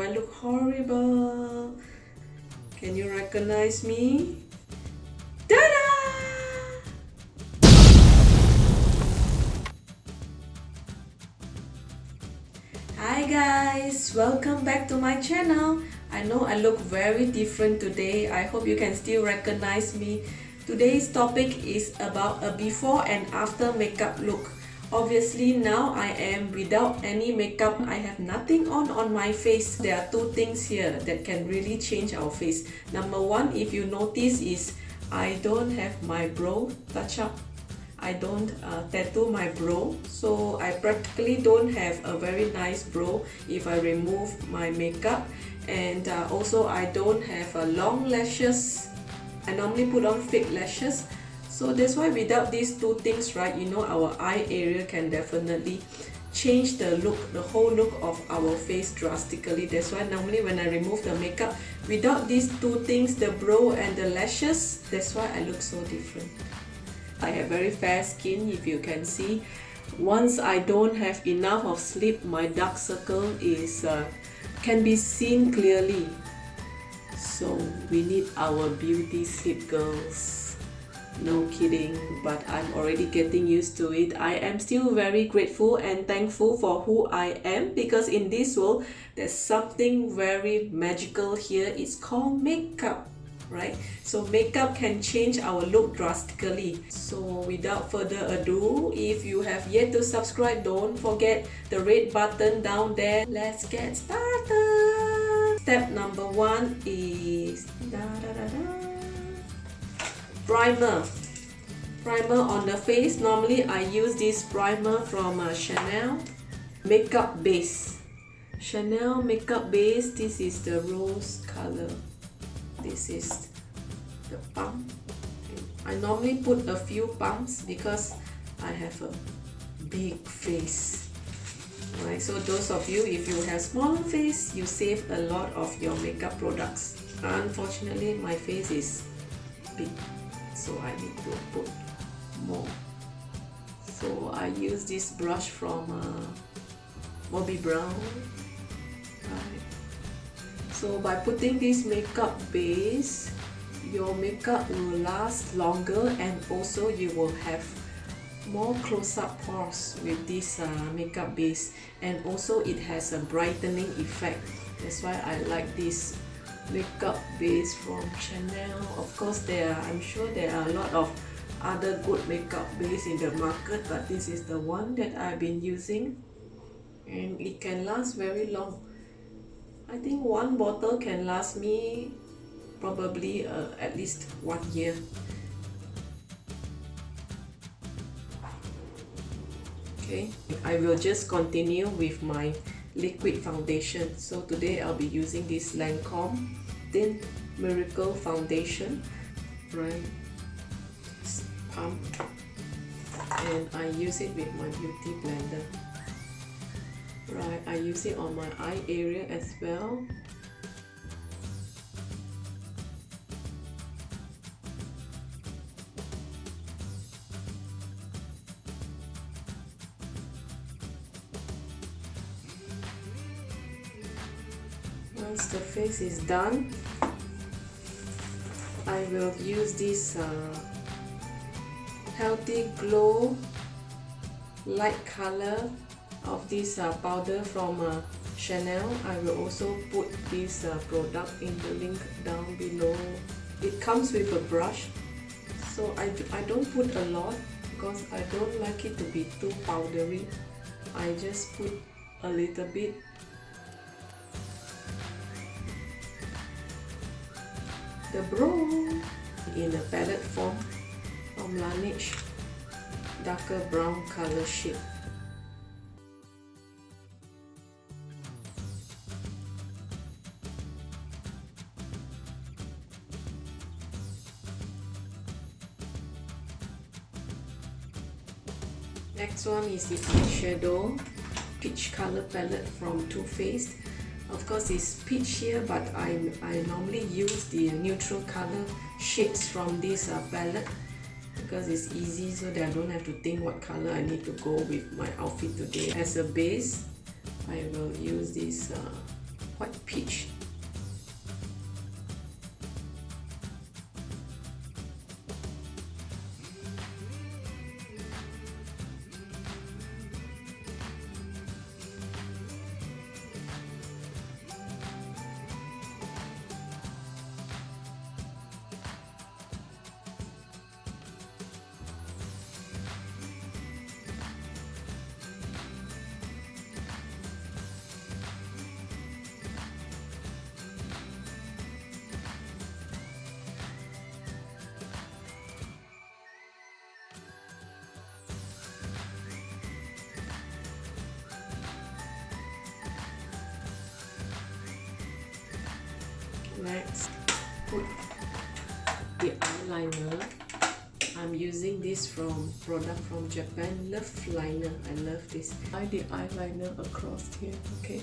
Do I look horrible? Can you recognize me? Ta-da! Hi guys, welcome back to my channel. I know I look very different today. I hope you can still recognize me. Today's topic is about a before and after makeup look. Obviously now I am without any makeup. I have nothing on my face. There are two things here that can really change our face. Number one, if you notice, is I don't have my brow touch up. I don't tattoo my brow, so I practically don't have a very nice brow if I remove my makeup. And also I don't have long lashes. I normally put on fake lashes. So that's why without these two things, right, you know, our eye area can definitely change the look, the whole look of our face drastically. That's why normally when I remove the makeup, without these two things, the brow and the lashes, that's why I look so different. I have very fair skin, if you can see. Once I don't have enough of sleep, my dark circle is can be seen clearly. So we need our beauty sleep, girls. No kidding, but I'm already getting used to it. I am still very grateful and thankful for who I am, because in this world there's something very magical here. It's called makeup, right? So makeup can change our look drastically. So without further ado, if you have yet to subscribe, don't forget the red button down there. Let's get started. Step number one is primer. Primer on the face. Normally I use this primer from Chanel makeup base. Chanel makeup base. This is the rose color. This is the pump. I normally put a few pumps because I have a big face. Right, so those of you, if you have smaller face, you save a lot of your makeup products. Unfortunately, my face is big, so I need to put more. So I use this brush from Bobbi Brown. Right. So by putting this makeup base, your makeup will last longer, and also you will have more close-up pores with this makeup base, and also it has a brightening effect. That's why I like this makeup base from Chanel. Of course, I'm sure there are a lot of other good makeup base in the market, but this is the one that I've been using, and it can last very long. I think one bottle can last me probably at least 1 year. Okay, I will just continue with my liquid foundation. So today I'll be using this Lancome Thin Miracle Foundation, right? Pump, and I use it with my beauty blender. Right, I use it on my eye area as well. Once the face is done, I will use this Healthy Glow light color of this powder from Chanel. I will also put this product in the link down below. It comes with a brush, so I don't put a lot because I don't like it to be too powdery. I just put a little bit. The brow in a palette form from Laneige, darker brown color shade. Next one is the eyeshadow peach color palette from Too Faced. Of course it's peach here, but I normally use the neutral color shades from this palette because it's easy, so that I don't have to think what color I need to go with my outfit today. As a base, I will use this quite peach. Next, put the eyeliner. I'm using this product from Japan, Love Liner. I love this. Apply the eyeliner across here, okay?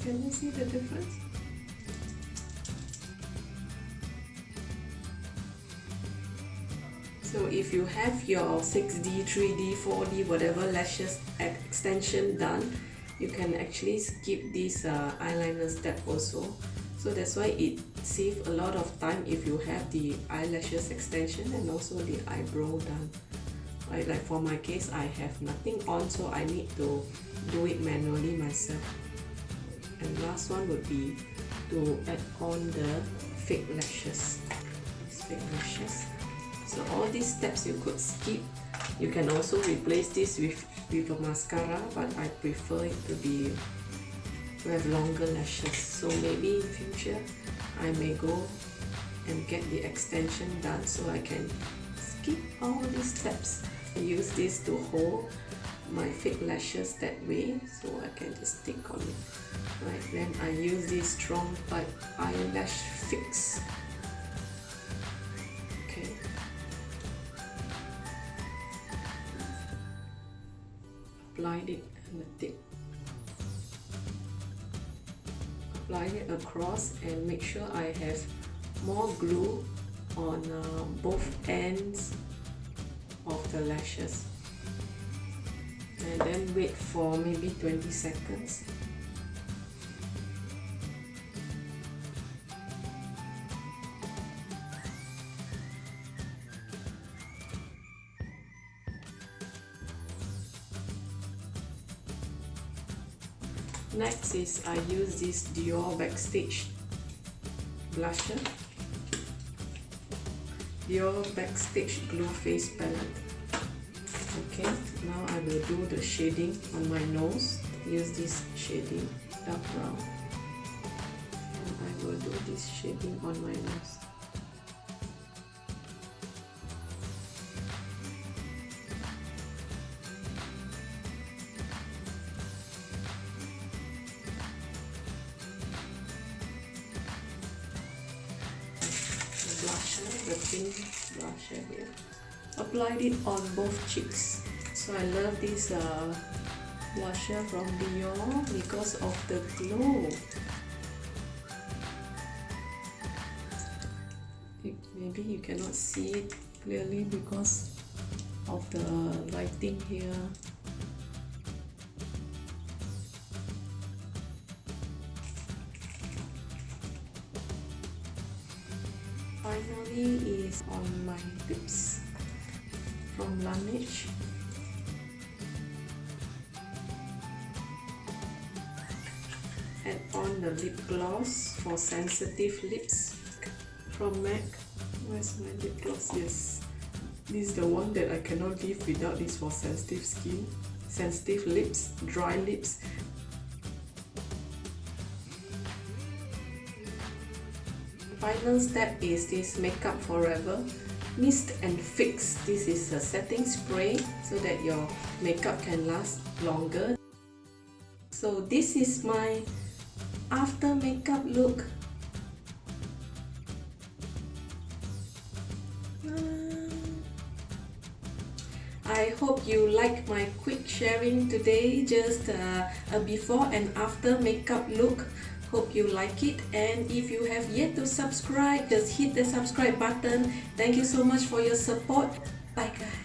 Can you see the difference? So if you have your 6D, 3D, 4D, whatever lashes extension done, you can actually skip this eyeliner step also. So that's why it saves a lot of time if you have the eyelashes extension and also the eyebrow done. Right, like for my case, I have nothing on, so I need to do it manually myself. And last one would be to add on the fake lashes. These fake lashes. So all these steps you could skip. You can also replace this with a mascara, but I prefer it to have longer lashes. So maybe in future I may go and get the extension done so I can skip all these steps. I use this to hold my fake lashes that way, so I can just stick on it. Right, then I use this strong type eyelash fix. Okay. Applied it on the tip. Apply it across and make sure I have more glue on both ends of the lashes. And then wait for maybe 20 seconds. Next is I use this Dior Backstage blusher. Dior Backstage Glue Face Palette. Okay, now I will do the shading on my nose. Use this shading, dark brown. And I will do this shading on my nose. Blusher, the pink blusher here. Applied it on both cheeks. So I love this blusher from Dior because of the glow. Maybe you cannot see it clearly because of the lighting here. Finally is on my lips from Laneige. Add on the lip gloss for sensitive lips from MAC. Where's my lip gloss? Yes, this is the one that I cannot live without. This for sensitive skin, sensitive lips, dry lips. Final step is this Makeup Forever Mist and Fix. This is a setting spray so that your makeup can last longer. So this is my after makeup look. I hope you like my quick sharing today, just a before and after makeup look. Hope you like it, and if you have yet to subscribe, just hit the subscribe button. Thank you so much for your support. Bye guys.